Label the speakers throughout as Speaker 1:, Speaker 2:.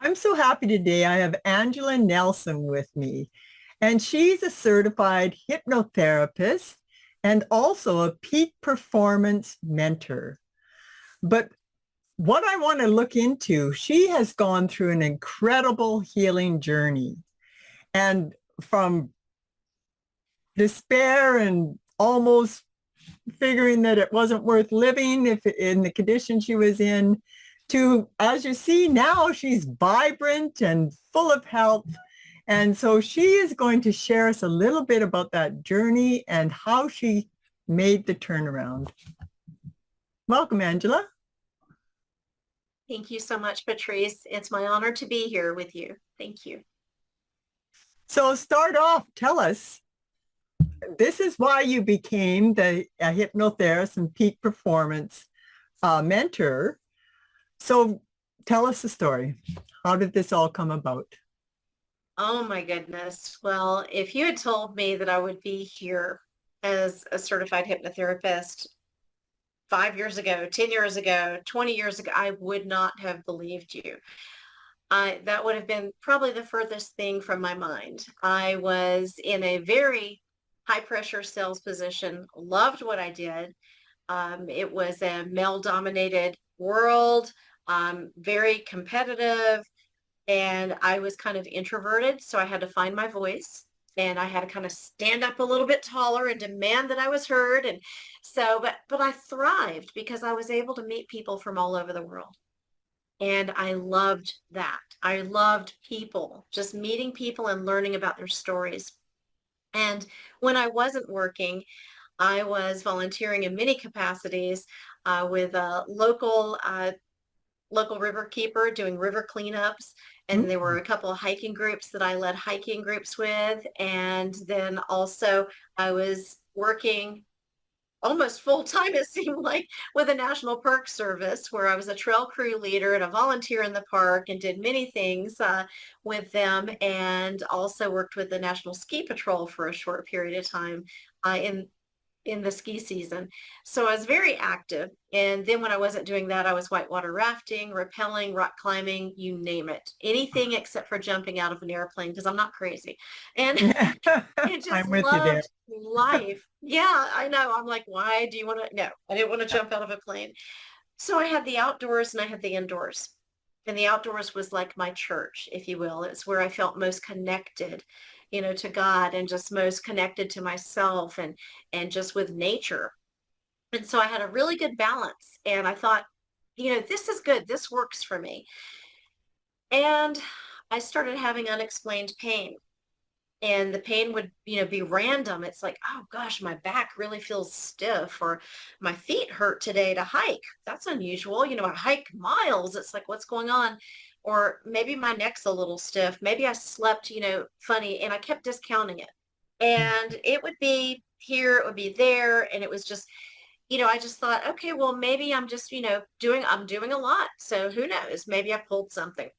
Speaker 1: I'm so happy today. I have Angela Nelson with me, and she's a certified hypnotherapist and also a peak performance mentor. But what I want to look into, she has gone through an incredible healing journey. And from despair and almost figuring that it wasn't worth living if in the condition she was in, to, as you see now, she's vibrant and full of health. And so she is going to share us a little bit about that journey and how she made the turnaround. Welcome, Angela.
Speaker 2: Thank you so much, Patrice. It's my honor to be here with you. Thank you.
Speaker 1: So start off, tell us, this is why you became a hypnotherapist and peak performance mentor. So tell us the story. How did this all come about?
Speaker 2: Oh my goodness. Well, if you had told me that I would be here as a certified hypnotherapist 5 years ago, 10 years ago, 20 years ago, I would not have believed you. That would have been probably the furthest thing from my mind. I was in a very high pressure sales position, loved what I did. It was a male dominated world, very competitive, and I was kind of introverted. So I had to find my voice and I had to kind of stand up a little bit taller and demand that I was heard. And so, but I thrived because I was able to meet people from all over the world. And I loved that. I loved people, just meeting people and learning about their stories. And when I wasn't working, I was volunteering in many capacities with a local river keeper doing river cleanups. And there were a couple of hiking groups that I led hiking groups with. And then also I was working almost full time, it seemed like, with the National Park Service, where I was a trail crew leader and a volunteer in the park and did many things with them, and also worked with the National Ski Patrol for a short period of time in the ski season. So I was very active. And then when I wasn't doing that, I was whitewater rafting, rappelling, rock climbing, you name it. Anything except for jumping out of an airplane because I'm not crazy. And I just
Speaker 1: I'm with you there.
Speaker 2: loved life. Yeah, I know. I'm like, why do you want to? No, I didn't want to jump out of a plane. So I had the outdoors and I had the indoors. And the outdoors was like my church, if you will. It's where I felt most connected, to God, and just most connected to myself and just with nature. And so I had a really good balance. And I thought, this is good. This works for me. And I started having unexplained pain. And the pain would, be random. It's like, oh gosh, my back really feels stiff, or my feet hurt today to hike. That's unusual. I hike miles. It's like, what's going on? Or maybe my neck's a little stiff. Maybe I slept, funny, and I kept discounting it. And it would be here, it would be there. And it was just, I just thought, okay, well, maybe I'm just, I'm doing a lot. So who knows? Maybe I pulled something.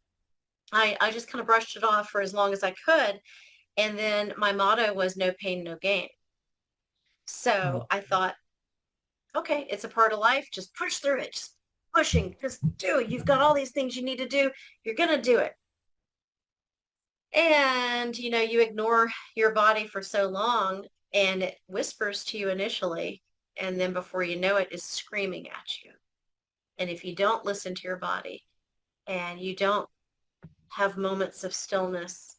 Speaker 2: I just kind of brushed it off for as long as I could. And then my motto was no pain, no gain. So I thought, okay, it's a part of life. Just push through it. Just pushing. Just do it. You've got all these things you need to do. You're going to do it. And, you ignore your body for so long and it whispers to you initially. And then before you know it, is screaming at you. And if you don't listen to your body and you don't have moments of stillness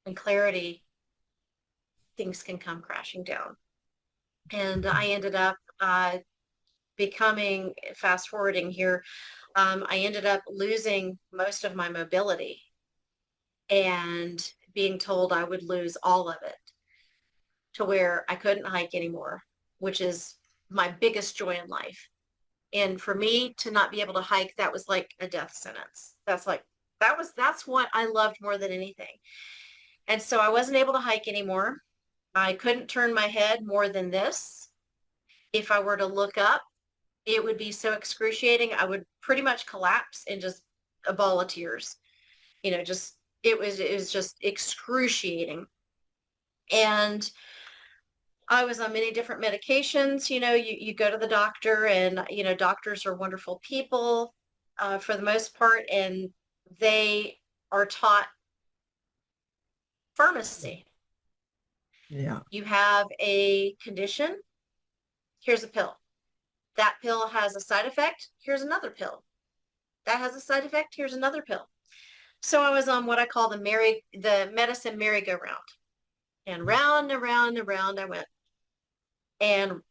Speaker 2: and clarity, things can come crashing down. And I ended up becoming, fast forwarding here, I ended up losing most of my mobility and being told I would lose all of it, to where I couldn't hike anymore, which is my biggest joy in life. And for me to not be able to hike, that was like a death sentence. That's what I loved more than anything. And so I wasn't able to hike anymore. I couldn't turn my head more than this. If I were to look up, it would be so excruciating. I would pretty much collapse in just a ball of tears. It was just excruciating. And I was on many different medications. You go to the doctor, and, doctors are wonderful people for the most part. And they are taught pharmacy.
Speaker 1: Yeah.
Speaker 2: You have a condition, here's a pill. That pill has a side effect, here's another pill. That has a side effect, here's another pill. So I was on what I call the medicine merry-go-round. And round and round and round I went. And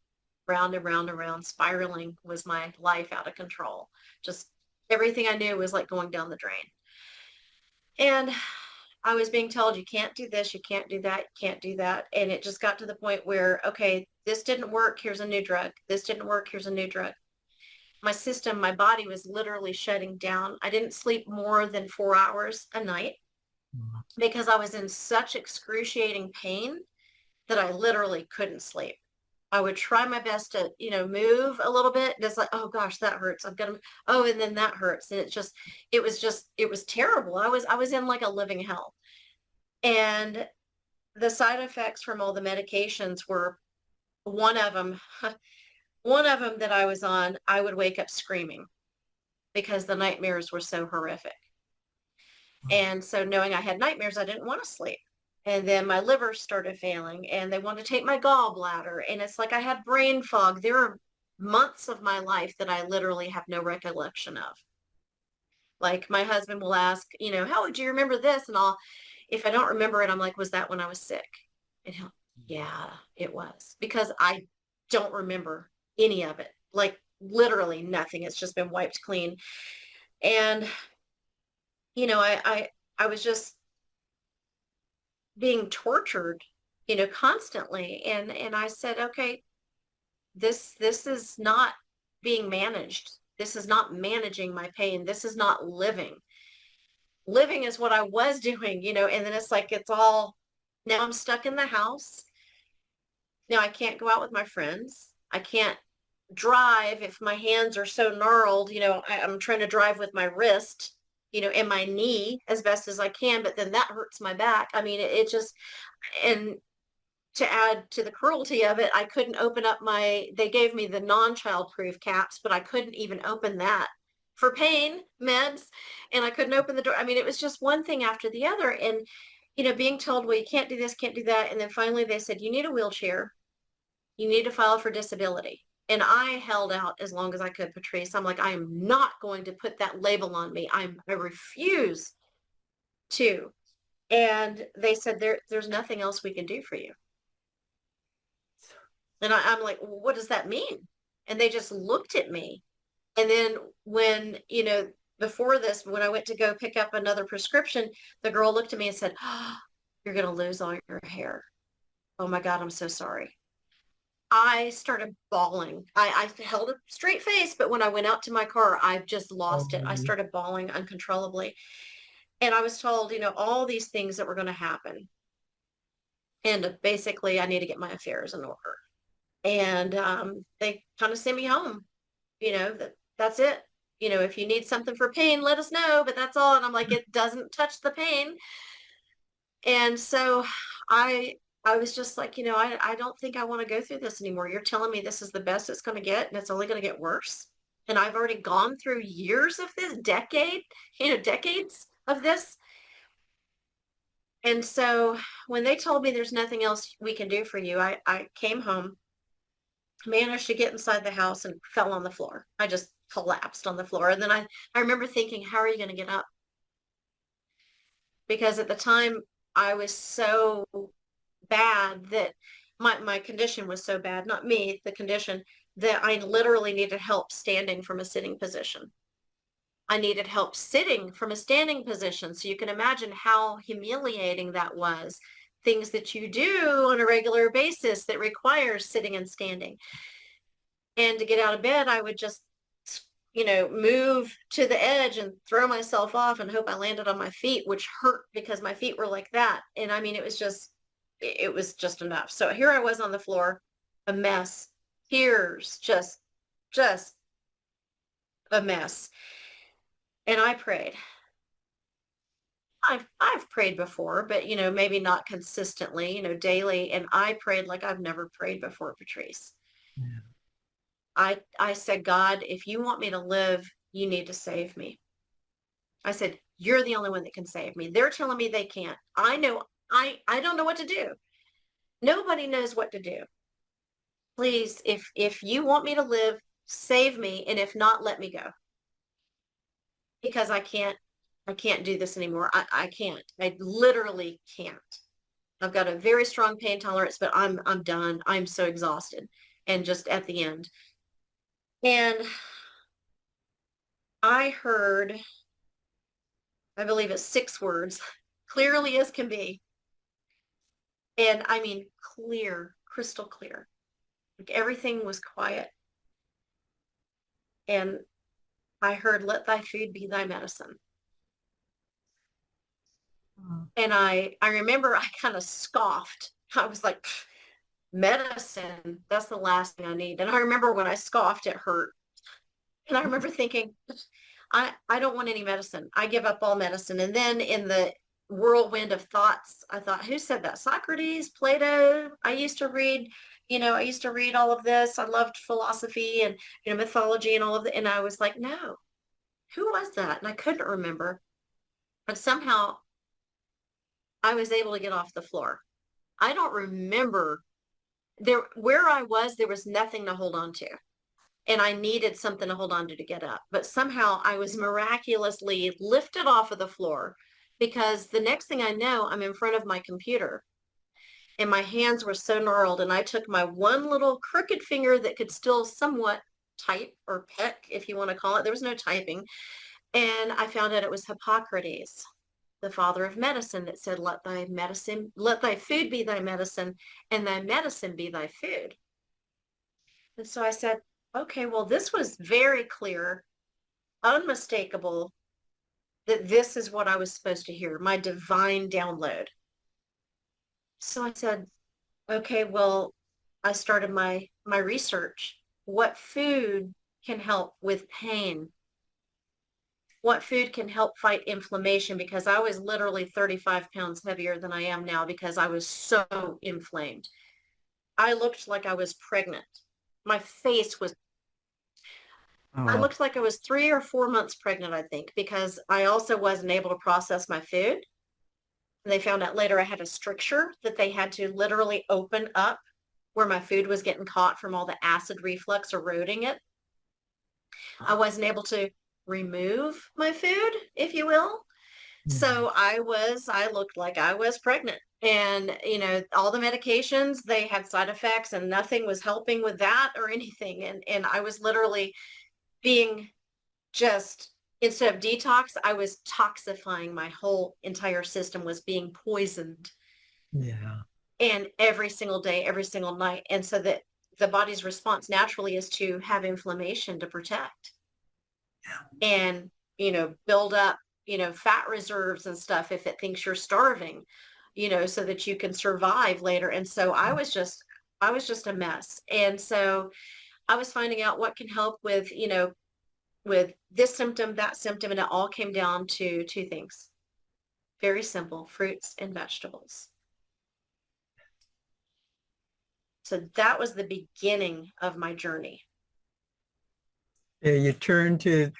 Speaker 2: round and round and round, spiraling was my life out of control. Just everything I knew was like going down the drain. And I was being told, you can't do this, you can't do that, you can't do that. And it just got to the point where, okay, this didn't work, here's a new drug. This didn't work, here's a new drug. My system, my body was literally shutting down. I didn't sleep more than 4 hours a night because I was in such excruciating pain that I literally couldn't sleep. I would try my best to, move a little bit. And it's like, oh gosh, that hurts. I've got to, oh, and then that hurts. And it was terrible. I was in like a living hell. And the side effects from all the medications were one of them, one of them that I was on, I would wake up screaming because the nightmares were so horrific. And so knowing I had nightmares, I didn't want to sleep. And then my liver started failing and they wanted to take my gallbladder. And it's like I had brain fog. There are months of my life that I literally have no recollection of. Like my husband will ask, how would you remember this? And if I don't remember it, I'm like, was that when I was sick? And he'll, yeah, it was. Because I don't remember any of it. Like literally nothing. It's just been wiped clean. And, I was just being tortured, constantly. And I said, okay, this is not being managed. This is not managing my pain. This is not living. Living is what I was doing, and then it's like, it's all, now I'm stuck in the house. Now I can't go out with my friends. I can't drive if my hands are so gnarled, I'm trying to drive with my wrist, and my knee as best as I can, but then that hurts my back. I mean, it just, and to add to the cruelty of it, I couldn't open up they gave me the non-child-proof caps, but I couldn't even open that for pain meds, and I couldn't open the door. I mean, it was just one thing after the other. And, being told, well, you can't do this, can't do that. And then finally they said, you need a wheelchair. You need to file for disability. And I held out as long as I could, Patrice. I'm like, I am not going to put that label on me. I refuse to. And they said, there's nothing else we can do for you. And I'm like, well, what does that mean? And they just looked at me. And then when, before this, when I went to go pick up another prescription, the girl looked at me and said, oh, you're going to lose all your hair. Oh my God, I'm so sorry. I started bawling. I held a straight face, but when I went out to my car, I just lost it. I started bawling uncontrollably. And I was told, all these things that were going to happen. And basically, I need to get my affairs in order. And they kind of sent me home. That's it. If you need something for pain, let us know, but that's all. And I'm like, it doesn't touch the pain. And so I was just like, I don't think I want to go through this anymore. You're telling me this is the best it's going to get and it's only going to get worse. And I've already gone through years of this, decades of this. And so when they told me there's nothing else we can do for you, I came home, managed to get inside the house and fell on the floor. I just collapsed on the floor. And then I remember thinking, how are you going to get up? Because at the time I was so bad that my condition was so bad, not me, the condition, that I literally needed help standing from a sitting position. I needed help sitting from a standing position. So you can imagine how humiliating that was. Things that you do on a regular basis that requires sitting and standing. And to get out of bed, I would just, move to the edge and throw myself off and hope I landed on my feet, which hurt because my feet were like that. And I mean, it was just enough. So here I was on the floor, a mess, tears, just a mess. And I prayed. I've prayed before, but maybe not consistently, daily. And I prayed like I've never prayed before, Patrice. Yeah. I said, God, if you want me to live, you need to save me. I said, You're the only one that can save me. They're telling me they can't. I know I don't know what to do. Nobody knows what to do. Please, if you want me to live, save me, and if not, let me go. Because I can't do this anymore. I can't. I literally can't. I've got a very strong pain tolerance, but I'm done. I'm so exhausted and just at the end. And I heard, I believe it's 6 words, clearly as can be. And I mean clear, crystal clear. Like everything was quiet. And I heard, let thy food be thy medicine. And I remember I kind of scoffed. I was like, medicine, that's the last thing I need. And I remember when I scoffed, it hurt. And I remember thinking, I don't want any medicine. I give up all medicine. And then in the whirlwind of thoughts, I thought, who said that? Socrates, Plato. I used to read all of this. I loved philosophy and, mythology and all of that. And I was like, no, who was that? And I couldn't remember. But somehow I was able to get off the floor. I don't remember where I was, there was nothing to hold on to. And I needed something to hold on to get up. But somehow I was miraculously lifted off of the floor, because the next thing I know, I'm in front of my computer and my hands were so gnarled. And I took my one little crooked finger that could still somewhat type or peck, if you want to call it. There was no typing. And I found out it was Hippocrates, the father of medicine, that said, let thy food be thy medicine, and thy medicine be thy food. And so I said, okay, well, this was very clear, unmistakable, that this is what I was supposed to hear, my divine download. So I said, okay, well, I started my research. What food can help with pain? What food can help fight inflammation? Because I was literally 35 pounds heavier than I am now because I was so inflamed. I looked like I was pregnant. My face was, I
Speaker 1: Oh,
Speaker 2: looked like I was 3 or 4 months pregnant, I think, because I also wasn't able to process my food. And they found out later I had a stricture that they had to literally open up where my food was getting caught from all the acid reflux eroding it. I wasn't able to remove my food, if you will. So I looked like I was pregnant. And, all the medications, they had side effects and nothing was helping with that or anything. And I was literally being just, instead of detox, I was toxifying. My whole entire system was being poisoned.
Speaker 1: yeah.
Speaker 2: And every single day, every single night. And so that the body's response naturally is to have inflammation to protect. And, build up, fat reserves and stuff if it thinks you're starving, so that you can survive later. And so I was just a mess. And so I was finding out what can help with, with this symptom, that symptom, and it all came down to 2 things. Very simple: fruits and vegetables. So that was the beginning of my journey.
Speaker 1: Yeah, you turn to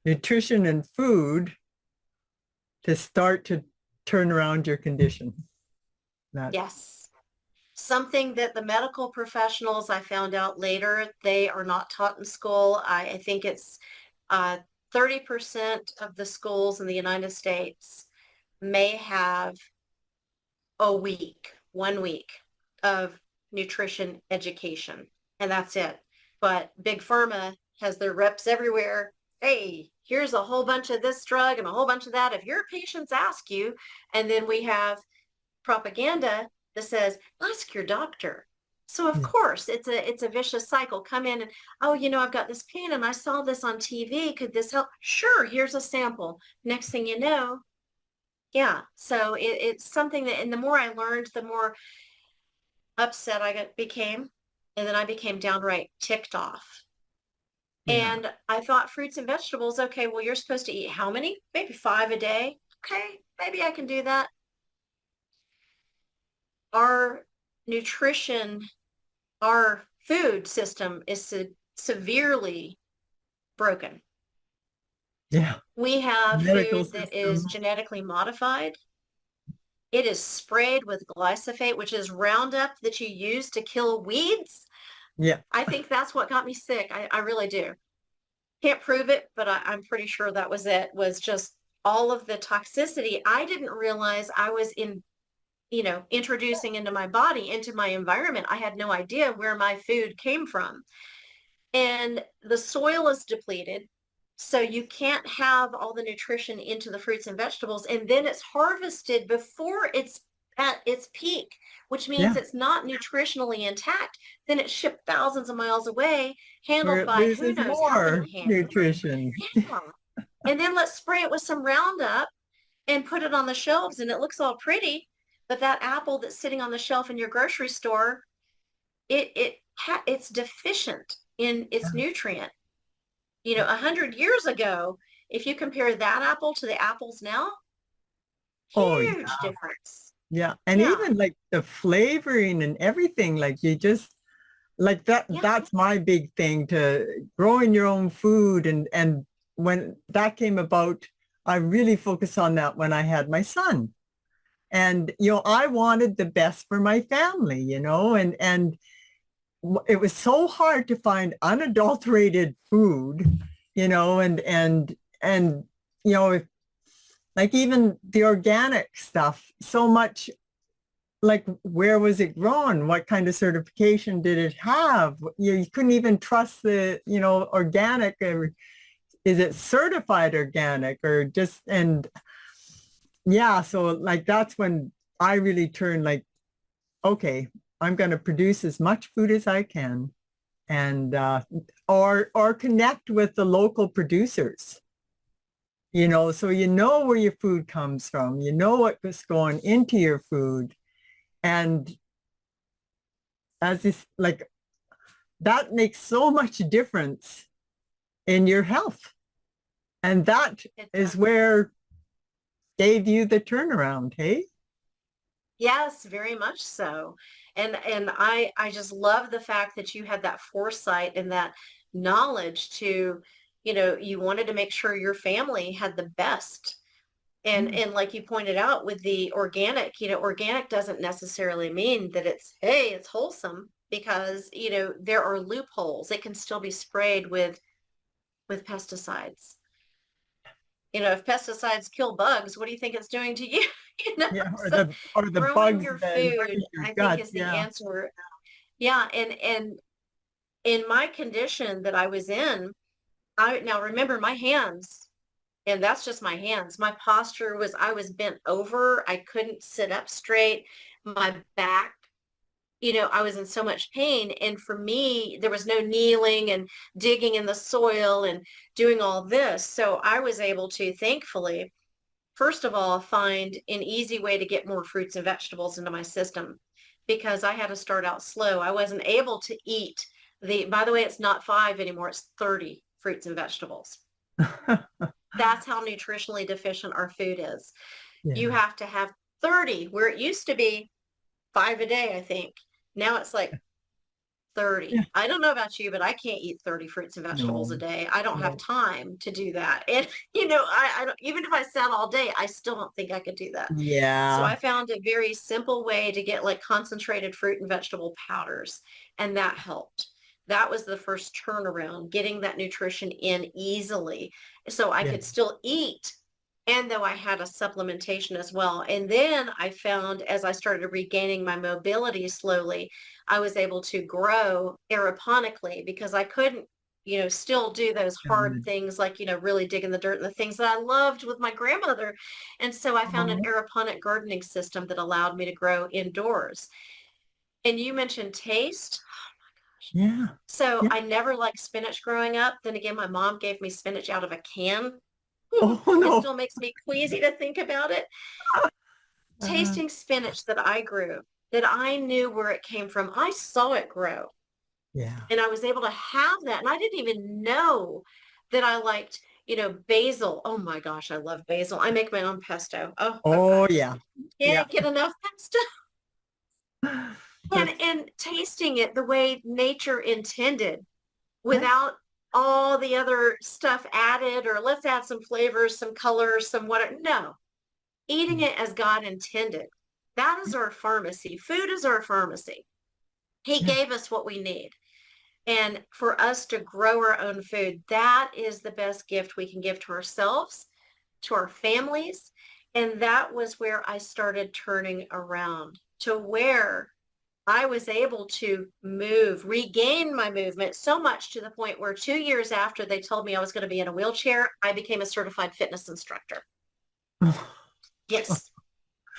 Speaker 1: nutrition and food to start to turn around your condition. That,
Speaker 2: Yes. Something that the medical professionals, I found out later, they are not taught in school. I think it's 30% of the schools in the United States may have a week, 1 week of nutrition education, and that's it. But Big Pharma has their reps everywhere. Hey, here's a whole bunch of this drug and a whole bunch of that if your patients ask you. And then we have propaganda that says, ask your doctor. So of
Speaker 1: yeah.
Speaker 2: course it's a vicious cycle. Come in and, oh, I've got this pain and I saw this on TV. Could this help? Sure, here's a sample. Next thing you know, yeah. So it's something that, and the more I learned, the more upset became. And then I became downright ticked off.
Speaker 1: Yeah.
Speaker 2: And I thought, fruits and vegetables, okay, well, you're supposed to eat how many? Maybe 5 a day. Okay, maybe I can do that. Our nutrition, our food system is severely broken.
Speaker 1: Yeah.
Speaker 2: We have
Speaker 1: Medical
Speaker 2: food that is
Speaker 1: systems.
Speaker 2: genetically modified. It is sprayed with glyphosate, which is Roundup that you use to kill weeds.
Speaker 1: Yeah.
Speaker 2: I think that's what got me sick. I really do. Can't prove it, but I'm pretty sure that was it, was just all of the toxicity. I didn't realize I was introducing into my body, into my environment. I had no idea where my food came from. And the soil is depleted. So you can't have all the nutrition into the fruits and vegetables. And then it's harvested before it's at its peak, which means
Speaker 1: Yeah.
Speaker 2: it's not nutritionally intact. Then it's shipped thousands of miles away,
Speaker 1: Where
Speaker 2: handled
Speaker 1: it
Speaker 2: by who
Speaker 1: loses
Speaker 2: knows how
Speaker 1: more
Speaker 2: many hands.
Speaker 1: nutrition.
Speaker 2: Yeah. And then let's spray it with some Roundup and put it on the shelves and it looks all pretty. But that apple that's sitting on the shelf in your grocery store, it's deficient in its nutrient. 100 years ago, if you compare that apple to the apples now,
Speaker 1: Oh,
Speaker 2: huge difference.
Speaker 1: yeah. And
Speaker 2: Yeah,
Speaker 1: even like the flavoring and everything, like you just like that,
Speaker 2: yeah,
Speaker 1: that's my big thing, to growing your own food. And when that came about, I really focused on that when I had my son. And, I wanted the best for my family, and it was so hard to find unadulterated food, and, if, like even the organic stuff, so much, like where was it grown? What kind of certification did it have? You couldn't even trust the, organic, or is it certified organic, or just, and yeah, so like that's when I really turned, like, okay, I'm going to produce as much food as I can, and or connect with the local producers, so where your food comes from, what's going into your food. And as this, like, that makes so much difference in your health. And that
Speaker 2: it
Speaker 1: is
Speaker 2: does.
Speaker 1: where gave you the turnaround, hey?
Speaker 2: Yes, very much so. And I just love the fact that you had that foresight and that knowledge to, you wanted to make sure your family had the best. And like you pointed out with the organic, organic doesn't necessarily mean that it's wholesome, because, there are loopholes. It can still be sprayed with pesticides. If pesticides kill bugs, what do you think it's doing to you?
Speaker 1: Yeah, or
Speaker 2: So
Speaker 1: the
Speaker 2: growing
Speaker 1: bugs
Speaker 2: your
Speaker 1: that live
Speaker 2: food,
Speaker 1: in your
Speaker 2: I think,
Speaker 1: gut.
Speaker 2: is the
Speaker 1: Yeah.
Speaker 2: answer. Yeah, and in my condition that I was in, I now remember my hands, and that's just my hands. My posture was, I was bent over. I couldn't sit up straight. My back, I was in so much pain. And for me, there was no kneeling and digging in the soil and doing all this. So I was able to, thankfully, first of all, find an easy way to get more fruits and vegetables into my system, because I had to start out slow. I wasn't able to eat by the way, it's not 5 anymore, it's 30 fruits and vegetables. That's how nutritionally deficient our food is. You
Speaker 1: Yeah.
Speaker 2: have to have 30, where it used to be 5 a day, I think. Now it's like 30.
Speaker 1: Yeah.
Speaker 2: I don't know about you, but I can't eat 30 fruits and vegetables a
Speaker 1: No.
Speaker 2: day. I don't have
Speaker 1: No.
Speaker 2: time to do that. And, I don't, even if I sat all day, I still don't think I could do that. So
Speaker 1: Yeah.
Speaker 2: I found a very simple way to get like concentrated fruit and vegetable powders, and that helped. That was the first turnaround, getting that nutrition in easily so I
Speaker 1: Yeah.
Speaker 2: could still eat. And though I had a supplementation as well. And then I found, as I started regaining my mobility slowly, I was able to grow aeroponically, because I couldn't, still do those hard
Speaker 1: Good.
Speaker 2: things like, really dig in the dirt and the things that I loved with my grandmother. And so I found an
Speaker 1: Oh,
Speaker 2: aeroponic gardening system that allowed me to grow indoors. And you mentioned taste.
Speaker 1: yeah.
Speaker 2: So
Speaker 1: Yeah.
Speaker 2: I never liked spinach growing up. Then again, my mom gave me spinach out of a can.
Speaker 1: Oh
Speaker 2: It
Speaker 1: no.
Speaker 2: still makes me queasy to think about it.
Speaker 1: Uh,
Speaker 2: Tasting spinach that I grew, that I knew where it came from. I saw it grow,
Speaker 1: yeah.
Speaker 2: and I was able to have that. And I didn't even know that I liked, basil. Oh my gosh, I love basil. I make my own pesto. Oh,
Speaker 1: Oh
Speaker 2: I
Speaker 1: yeah. Yeah.
Speaker 2: can't get enough pesto. And
Speaker 1: That's
Speaker 2: and tasting it the way nature intended,
Speaker 1: yeah.
Speaker 2: without all the other stuff added, or let's add some flavors, some colors, some whatever. No, eating it as God intended. That is our pharmacy. Food is our pharmacy. He gave us what we need. And for us to grow our own food, that is the best gift we can give to ourselves, to our families. And that was where I started turning around to where I was able to regain my movement so much to the point where 2 years after they told me I was going to be in a wheelchair, I became a certified fitness instructor. Yes,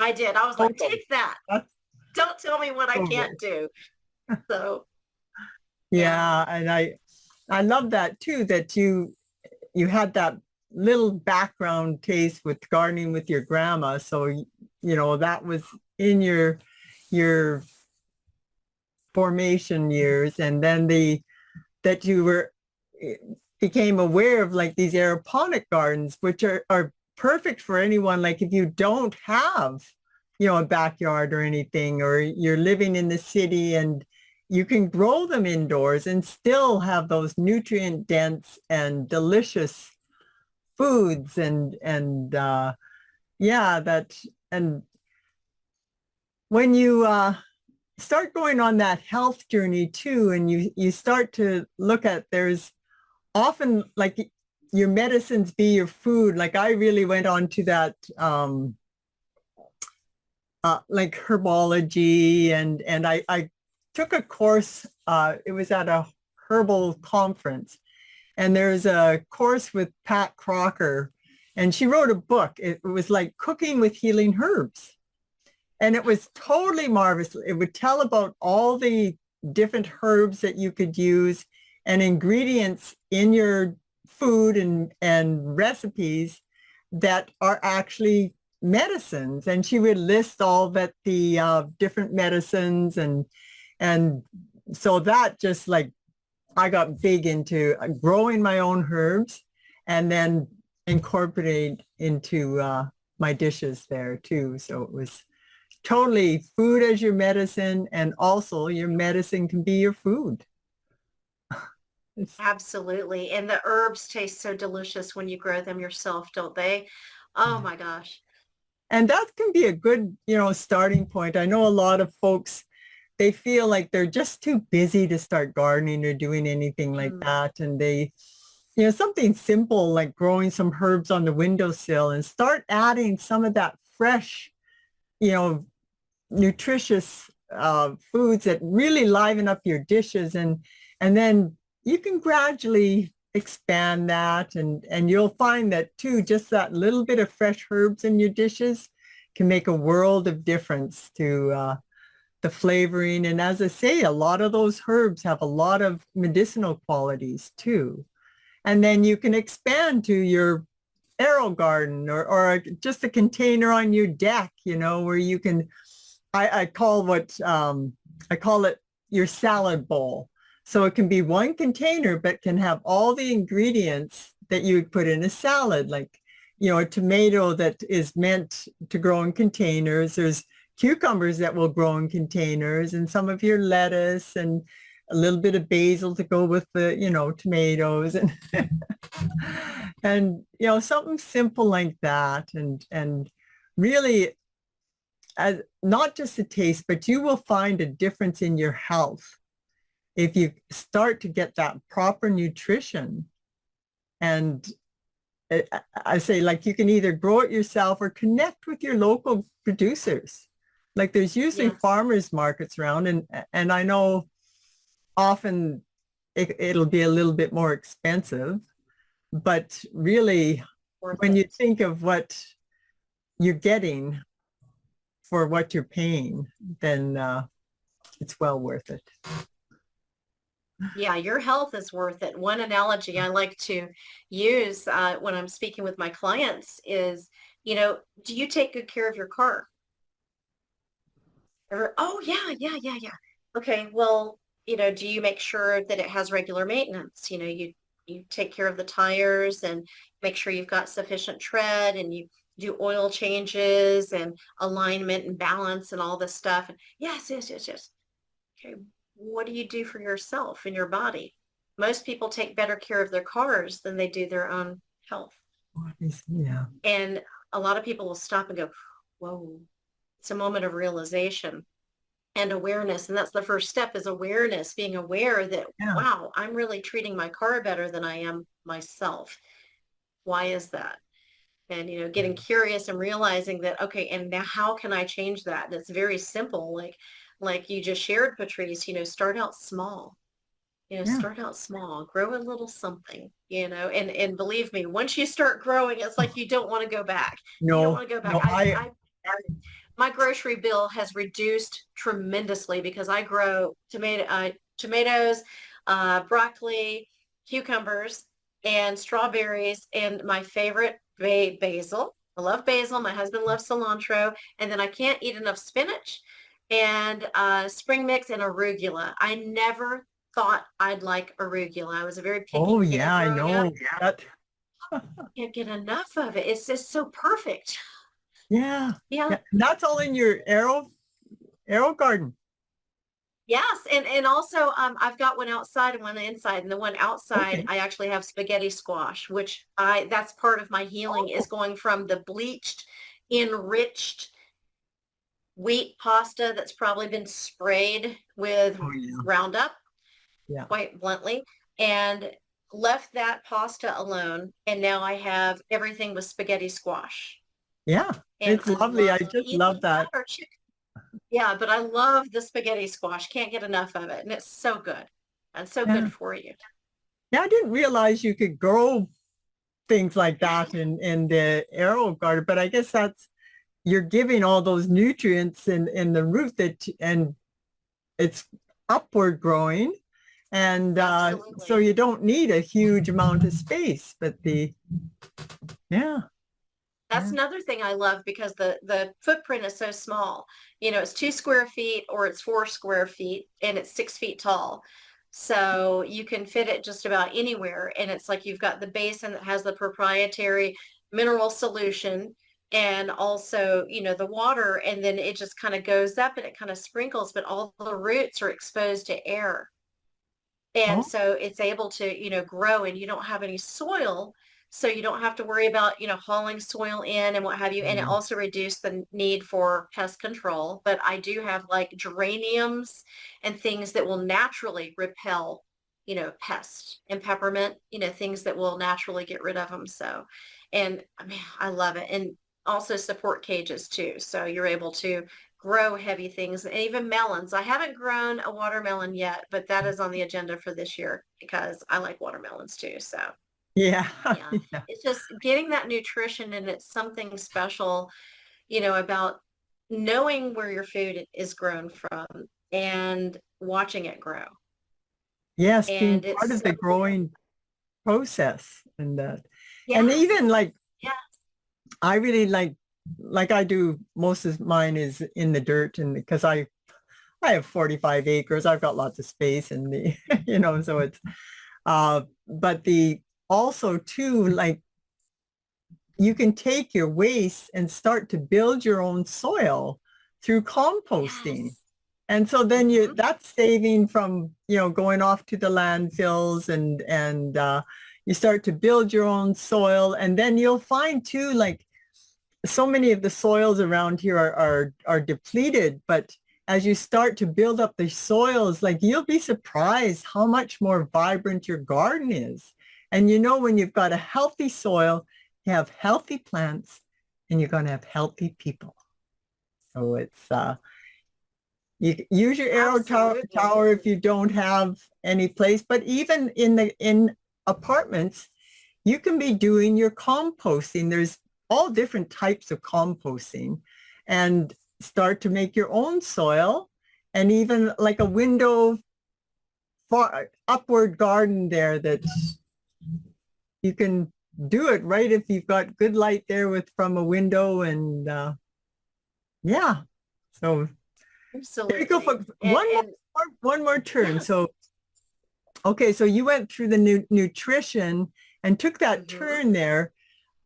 Speaker 2: I did. I was like, take that. Don't tell me what I can't do. So
Speaker 1: yeah, and I love that too, that you had that little background taste with gardening with your grandma. So, that was in your formation years, and then that you became aware of like these aeroponic gardens, which are perfect for anyone. Like if you don't have, a backyard or anything, or you're living in the city, and you can grow them indoors and still have those nutrient dense and delicious foods. And when you start going on that health journey too, and you start to look at, there's often like your medicines be your food. Like I really went on to that like herbology, and I took a course. It was at a herbal conference, and there's a course with Pat Crocker, and she wrote a book. It was like cooking with healing herbs. And it was totally marvelous. It would tell about all the different herbs that you could use and ingredients in your food and recipes that are actually medicines. And she would list all that the different medicines, and so that just like I got big into growing my own herbs and then incorporate into my dishes there too. So it was totally food as your medicine, and also your medicine can be your food.
Speaker 2: absolutely. And the herbs taste so delicious when you grow them yourself, don't they? Oh my gosh.
Speaker 1: And that can be a good, starting point. I know a lot of folks, they feel like they're just too busy to start gardening or doing anything like that. And they, something simple like growing some herbs on the windowsill and start adding some of that fresh, nutritious foods that really liven up your dishes, and then you can gradually expand that, and you'll find that too, just that little bit of fresh herbs in your dishes can make a world of difference to the flavoring. And as I say, a lot of those herbs have a lot of medicinal qualities too. And then you can expand to your aero garden, or just a container on your deck, where you can, I call it your salad bowl. So it can be one container, but can have all the ingredients that you would put in a salad, like, a tomato that is meant to grow in containers. There's cucumbers that will grow in containers, and some of your lettuce, and a little bit of basil to go with the, tomatoes, and and something simple like that, and really, as not just the taste, but you will find a difference in your health if you start to get that proper nutrition. And I say, like, you can either grow it yourself or connect with your local producers. Like there's usually farmers markets around, and I know often it'll be a little bit more expensive, but really when you think of what you're getting for what you're paying, then it's well worth it.
Speaker 2: Yeah, your health is worth it. One analogy I like to use when I'm speaking with my clients is, do you take good care of your car? Or, oh, yeah. Okay, well, do you make sure that it has regular maintenance? You take care of the tires and make sure you've got sufficient tread, and you do oil changes and alignment and balance and all this stuff. And yes. Okay, what do you do for yourself and your body? most people take better care of their cars than they do their own health.
Speaker 1: Yeah.
Speaker 2: And a lot of people will stop and go, whoa, it's a moment of realization and awareness. And that's the first step, is awareness, being aware that,
Speaker 1: Yeah.
Speaker 2: wow, I'm really treating my car better than I am myself. Why is that? And, getting curious and realizing that, okay, and now how can I change that? And it's very simple. Like you just shared, Patrice, start out small.
Speaker 1: Yeah.
Speaker 2: Start out small, grow a little something, and believe me, once you start growing, it's like you don't want to go back. You don't
Speaker 1: No,
Speaker 2: want to go back.
Speaker 1: no,
Speaker 2: My grocery bill has reduced tremendously because I grow tomatoes, broccoli, cucumbers, and strawberries, and my favorite basil. I love basil. My husband loves cilantro, and then I can't eat enough spinach and spring mix and arugula. I never thought I'd like arugula. I was a very picky
Speaker 1: oh
Speaker 2: kid
Speaker 1: yeah, I
Speaker 2: growing up.
Speaker 1: know that.
Speaker 2: Can't get enough of it. It's just so perfect.
Speaker 1: Yeah.
Speaker 2: Yeah.
Speaker 1: Yeah. That's all in your arrow garden.
Speaker 2: Yes, and also I've got one outside and one inside, and the one outside
Speaker 1: Okay.
Speaker 2: I actually have spaghetti squash, which that's part of my healing, is going from the bleached, enriched wheat pasta that's probably been sprayed with
Speaker 1: Oh yeah.
Speaker 2: Roundup,
Speaker 1: Yeah.
Speaker 2: quite bluntly, and left that pasta alone, and now I have everything with spaghetti squash.
Speaker 1: Yeah.
Speaker 2: And
Speaker 1: It's
Speaker 2: I
Speaker 1: lovely. I
Speaker 2: love
Speaker 1: just
Speaker 2: either
Speaker 1: love
Speaker 2: that
Speaker 1: that.
Speaker 2: or chicken. Yeah, but I love the spaghetti squash. Can't get enough of it. And it's so good. And so
Speaker 1: Yeah.
Speaker 2: good for you.
Speaker 1: Yeah, I didn't realize you could grow things like that in the arrow garden, but I guess that's you're giving all those nutrients in the root and it's upward growing. And so
Speaker 2: Absolutely.
Speaker 1: you don't need a huge amount of space, but yeah,
Speaker 2: That's
Speaker 1: yeah,
Speaker 2: another thing I love, because the footprint is so small. It's 2 square feet or it's 4 square feet, and it's 6 feet tall. So you can fit it just about anywhere. And it's like you've got the basin that has the proprietary mineral solution, and also, the water, and then it just kind of goes up and it kind of sprinkles, but all the roots are exposed to air. And
Speaker 1: oh,
Speaker 2: so it's able to, grow, and you don't have any soil. So you don't have to worry about, hauling soil in and what have you. And it
Speaker 1: yeah.
Speaker 2: also reduced the need for pest control. But I do have like geraniums and things that will naturally repel, pests, and peppermint, things that will naturally get rid of them. So, and I mean, I love it. And also support cages too. So you're able to grow heavy things, and even melons. I haven't grown a watermelon yet, but that is on the agenda for this year because I like watermelons too. So
Speaker 1: Yeah,
Speaker 2: yeah,
Speaker 1: yeah,
Speaker 2: it's just getting that nutrition, and it's something special, about knowing where your food is grown from and watching it grow.
Speaker 1: yes, being
Speaker 2: And
Speaker 1: part
Speaker 2: it's
Speaker 1: of
Speaker 2: so,
Speaker 1: the growing process and that, and
Speaker 2: yes,
Speaker 1: even like
Speaker 2: yeah,
Speaker 1: I really like I do most of mine is in the dirt, and because I have 45 acres, I've got lots of space in the so it's but the also too, like you can take your waste and start to build your own soil through composting.
Speaker 2: yes.
Speaker 1: And so then
Speaker 2: Hmm.
Speaker 1: that's saving from, going off to the landfills and you start to build your own soil. And then you'll find too, like so many of the soils around here are depleted, but as you start to build up the soils, like you'll be surprised how much more vibrant your garden is. And when you've got a healthy soil, you have healthy plants, and you're going to have healthy people. So it's you use your arrow
Speaker 2: Absolutely.
Speaker 1: tower if you don't have any place, but even in apartments, you can be doing your composting. There's all different types of composting, and start to make your own soil, and even like a window far upward garden there that you can do it right if you've got good light there with from a window. And yeah, so there you go for
Speaker 2: Absolutely.
Speaker 1: one more turn.
Speaker 2: Yes.
Speaker 1: So okay, so you went through the nutrition and took that
Speaker 2: Hmm.
Speaker 1: turn there,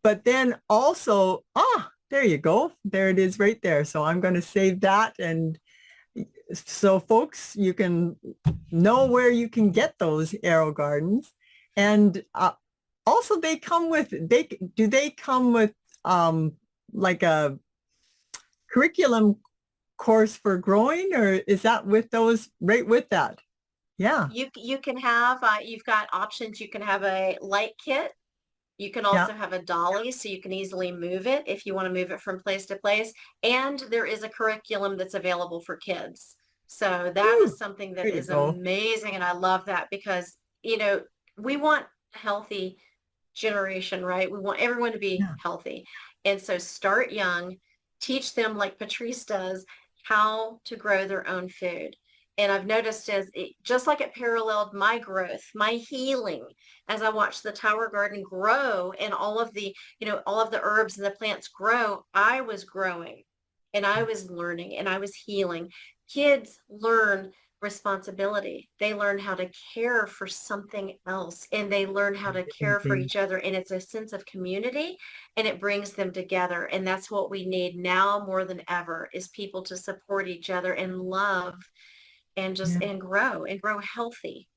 Speaker 1: but then also, there you go. There it is right there. So I'm going to save that. And so folks, you can know where you can get those Aero Gardens. And also they come with, they come with like a curriculum course for growing, or is that with those right with that? Yeah.
Speaker 2: You can have, you've got options. You can have a light kit. You can
Speaker 1: Yeah.
Speaker 2: also have a dolly, so you can easily move it if you want to move it from place to place. And there is a curriculum that's available for kids. So that
Speaker 1: Woo,
Speaker 2: is something that
Speaker 1: there you
Speaker 2: is
Speaker 1: go.
Speaker 2: amazing. And I love that because, you know, we want healthy generation, right? We want everyone to be
Speaker 1: Yeah.
Speaker 2: healthy. And so start young, teach them like Patrice does, how to grow their own food. And I've noticed as it, just like it paralleled my growth, my healing, as I watched the tower garden grow and all of the, you know, all of the herbs and the plants grow, I was growing and I was learning and I was healing. Kids learn responsibility. They learn how to care for something else and they learn how to care for
Speaker 1: Thing.
Speaker 2: each other. And it's a sense of community and it brings them together. And that's what we need now more than ever is people to support each other and love and just
Speaker 1: Yeah.
Speaker 2: and grow healthy.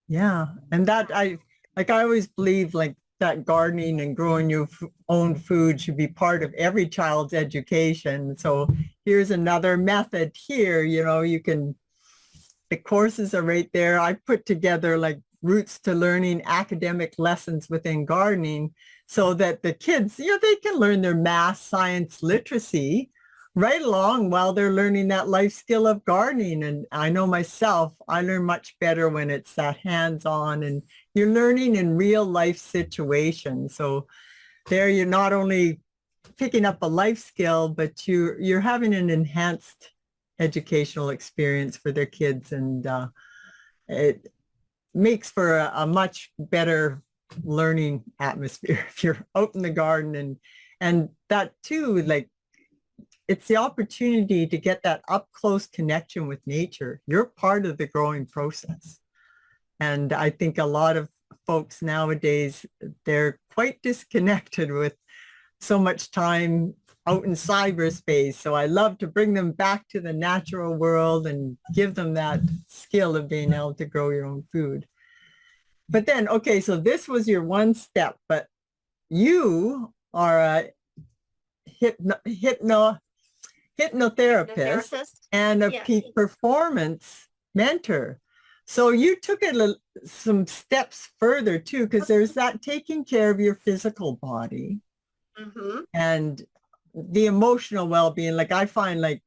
Speaker 1: Yeah. And that I always believe like that gardening and growing your own food should be part of every child's education. So here's another method here, you know, you can, the courses are right there. I put together like roots to learning academic lessons within gardening so that the kids, you know, they can learn their math, science, literacy right along while they're learning that life skill of gardening. And I know myself, I learn much better when it's that hands-on and you're learning in real life situations. So there you're not only picking up a life skill, but you're having an enhanced educational experience for their kids, and it makes for a much better learning atmosphere if you're out in the garden, and that too, like it's the opportunity to get that up close connection with nature. You're part of the growing process. And I think a lot of folks nowadays, they're quite disconnected with so much time out in cyberspace. So I love to bring them back to the natural world and give them that skill of being able to grow your own food. But then, okay, so this was your one step, but you are a hypnotherapist
Speaker 2: Hypnotherapist.
Speaker 1: and a
Speaker 2: Yes.
Speaker 1: peak performance mentor. So you took it some steps further too, because there's that taking care of your physical body
Speaker 2: Mm-hmm.
Speaker 1: and the emotional well-being. Like I find like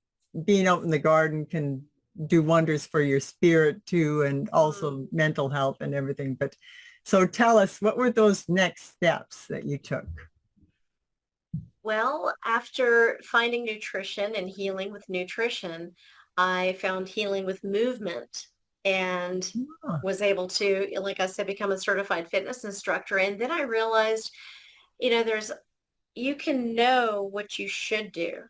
Speaker 1: being out in the garden can do wonders for your spirit too, and also mental health and everything. But so tell us, what were those next steps that you took?
Speaker 2: Well, after finding nutrition and healing with nutrition, I found healing with movement and
Speaker 1: Oh,
Speaker 2: was able to, like I said, become a certified fitness instructor. And then I realized, you know, you can know what you should do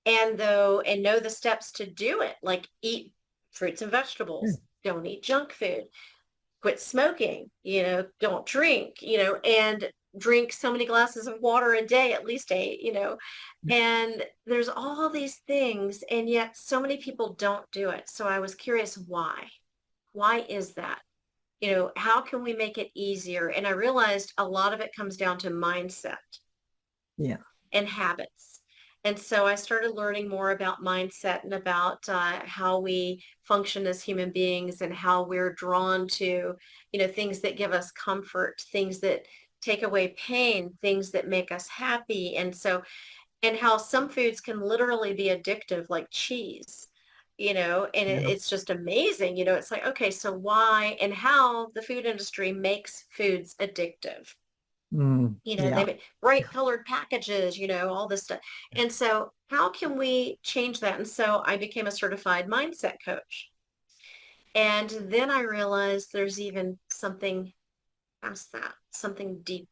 Speaker 2: and know the steps to do it, like eat fruits and
Speaker 1: good.
Speaker 2: vegetables, don't eat junk food, quit smoking, you know, don't drink, you know, and drink so many glasses of water a day, at least 8, you know. And there's all these things, and yet so many people don't do it. So I was curious why. Why is that? You know, how can we make it easier? And I realized a lot of it comes down to mindset
Speaker 1: Yeah.
Speaker 2: and habits. And so I started learning more about mindset and about how we function as human beings and how we're drawn to, you know, things that give us comfort, things that take away pain, things that make us happy. And so, and how some foods can literally be addictive, like cheese, you know, and
Speaker 1: Yeah.
Speaker 2: it's just amazing. You know, it's like, okay, so why and how the food industry makes foods addictive. You know, they
Speaker 1: Yeah.
Speaker 2: make bright colored packages, you know, all this stuff. And so how can we change that? And so I became a certified mindset coach. And then I realized there's even something past that, something deep,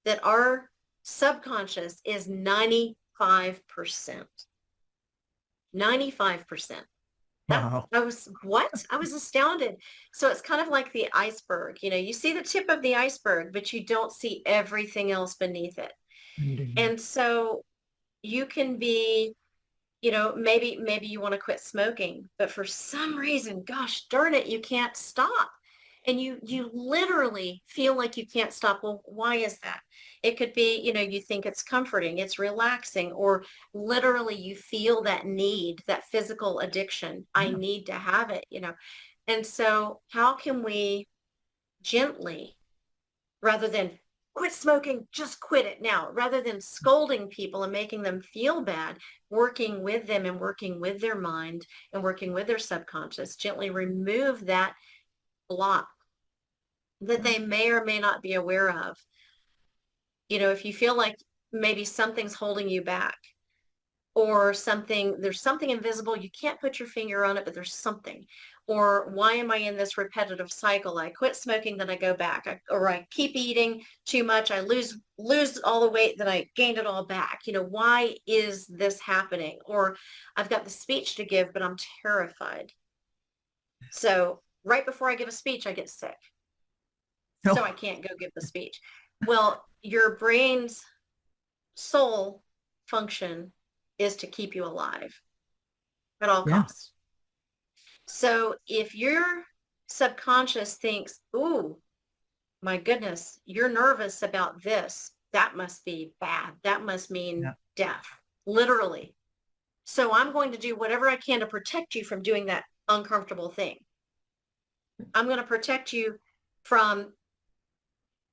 Speaker 2: that our subconscious is 95%. 95%. That
Speaker 1: Wow.
Speaker 2: I was what? I was astounded. So it's kind of like the iceberg. You know, you see the tip of the iceberg, but you don't see everything else beneath it.
Speaker 1: Underneath.
Speaker 2: And so you can be, maybe you want to quit smoking, but for some reason, gosh darn it, you can't stop. And you literally feel like you can't stop. Well, why is that? It could be, you think it's comforting, it's relaxing, or literally you feel that need, that physical addiction. I
Speaker 1: Yeah.
Speaker 2: need to have it. And so how can we gently, rather than quit smoking, just quit it now, rather than scolding people and making them feel bad, working with them and working with their mind and working with their subconscious, gently remove that block that they may or may not be aware of. If you feel like maybe something's holding you back, or there's something invisible, you can't put your finger on it, but there's something. Or why am I in this repetitive cycle? I quit smoking, then I go back, or I keep eating too much, I lose all the weight, then I gained it all back. Why is this happening? Or I've got the speech to give, but I'm terrified. So right before I give a speech, I get sick. So I can't go give the speech. Well, your brain's sole function is to keep you alive at all
Speaker 1: Yeah.
Speaker 2: costs. So if your subconscious thinks, "Ooh, my goodness, you're nervous about this. That must be bad. That must mean
Speaker 1: Yeah.
Speaker 2: death," literally. So I'm going to do whatever I can to protect you from doing that uncomfortable thing. I'm going to protect you from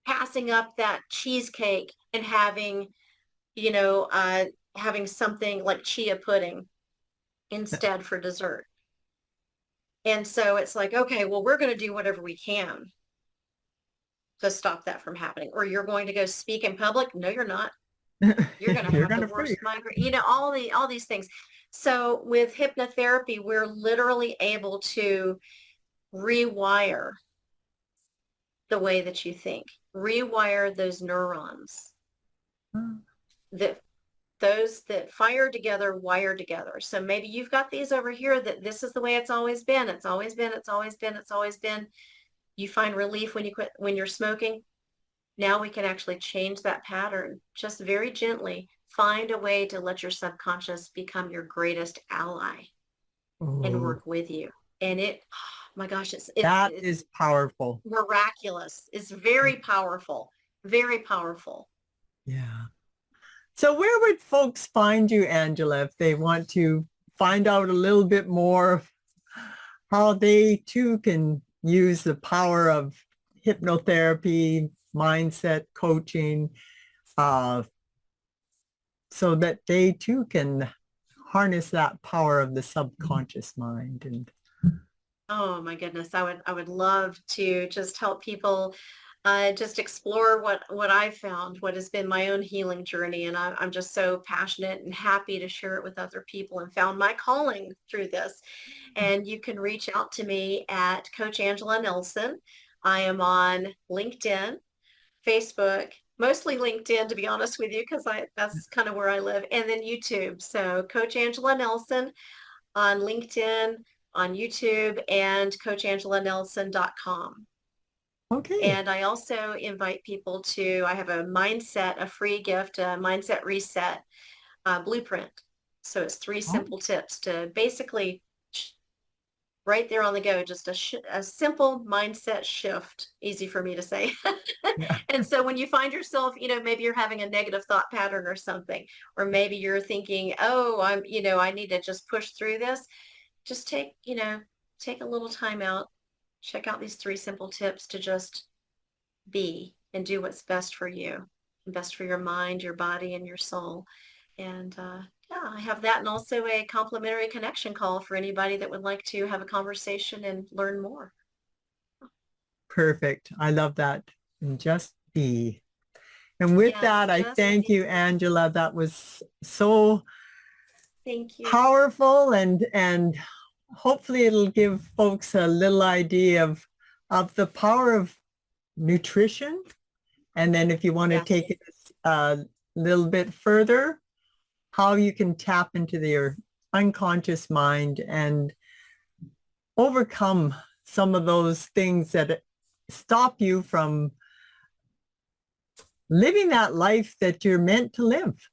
Speaker 2: passing up that cheesecake and having something like chia pudding instead for dessert. And so it's like, okay, well, we're going to do whatever we can to stop that from happening. Or you're going to go speak in public. No, you're not. You're going to
Speaker 1: You're
Speaker 2: have
Speaker 1: going
Speaker 2: the
Speaker 1: to
Speaker 2: worst
Speaker 1: freeze.
Speaker 2: migraine, all these things. So with hypnotherapy, we're literally able to rewire the way that you think, rewire those neurons that those that fire together wire together. So maybe you've got these over here that this is the way it's always been. It's always been, it's always been, it's always been. You find relief when you're smoking. Now we can actually change that pattern just very gently. Find a way to let your subconscious become your greatest ally and
Speaker 1: Oh,
Speaker 2: work with you. And oh my gosh,
Speaker 1: that
Speaker 2: it's
Speaker 1: is powerful.
Speaker 2: miraculous. It's very powerful, very powerful.
Speaker 1: Yeah. So where would folks find you, Angela, if they want to find out a little bit more of how they too can use the power of hypnotherapy, mindset coaching, uh, so that they too can harness that power of the subconscious mind? And
Speaker 2: Oh my goodness, I would love to just help people just explore what I've found, what has been my own healing journey, and I'm just so passionate and happy to share it with other people and found my calling through this. And you can reach out to me at Coach Angela Nelson. I am on LinkedIn, Facebook, mostly LinkedIn to be honest with you, because I that's kind of where I live, and then YouTube. So Coach Angela Nelson on LinkedIn, on YouTube, and coachangelanelson.com.
Speaker 1: okay.
Speaker 2: And I also invite people I have a free gift, a mindset reset blueprint. So it's three
Speaker 1: Oh,
Speaker 2: simple tips to basically right there on the go, just a simple mindset shift, easy for me to say.
Speaker 1: yeah.
Speaker 2: And so when you find yourself, maybe you're having a negative thought pattern or something, or maybe you're thinking, oh, I need to just push through this. Just take a little time out, check out these three simple tips to just be and do what's best for you, best for your mind, your body, and your soul. And yeah, I have that, and also a complimentary connection call for anybody that would like to have a conversation and learn more.
Speaker 1: Perfect. I love that. And just be. And with
Speaker 2: Yes,
Speaker 1: that, I
Speaker 2: just
Speaker 1: thank
Speaker 2: be.
Speaker 1: you, Angela. That was so
Speaker 2: Thank you.
Speaker 1: powerful, and hopefully it'll give folks a little idea of the power of nutrition. And then if you want to
Speaker 2: Yes.
Speaker 1: take it a little bit further, how you can tap into your unconscious mind and overcome some of those things that stop you from living that life that you're meant to live.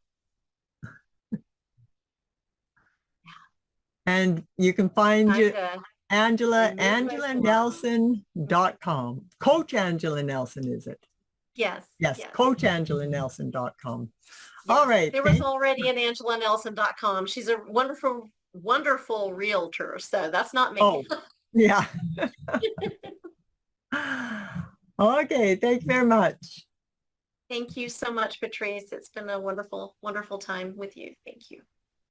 Speaker 1: And you can find
Speaker 2: Time
Speaker 1: you,
Speaker 2: to
Speaker 1: Angela,
Speaker 2: remove those blocks.
Speaker 1: AngelaNelson.com. Coach Angela Nelson, is it?
Speaker 2: Yes.
Speaker 1: Yes,
Speaker 2: Yes.
Speaker 1: CoachAngelaNelson.com.
Speaker 2: Yes.
Speaker 1: All right.
Speaker 2: There was already an AngelaNelson.com. She's a wonderful, wonderful realtor. So that's not me.
Speaker 1: Oh, yeah. Okay, thank you very much.
Speaker 2: Thank you so much, Patrice. It's been a wonderful, wonderful time with you. Thank you.